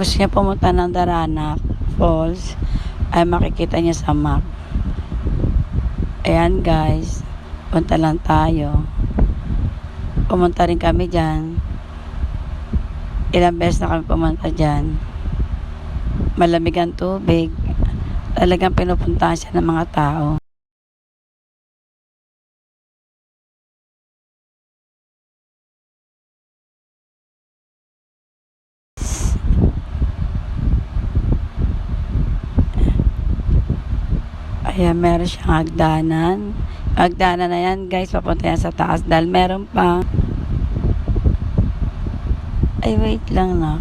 gusto niya pumunta ng Daranac Falls, ay makikita niya sa map. Ayan guys, punta lang tayo. Pumunta rin kami dyan. Ilang beses na kami pumunta dyan. Malamig ang tubig. Talagang pinupuntahan siya ng mga tao. Ayan, meron siyang hagdanan. Hagdanan na yan, guys. Papunta yan sa taas. Dahil meron pa. Ay, wait lang na.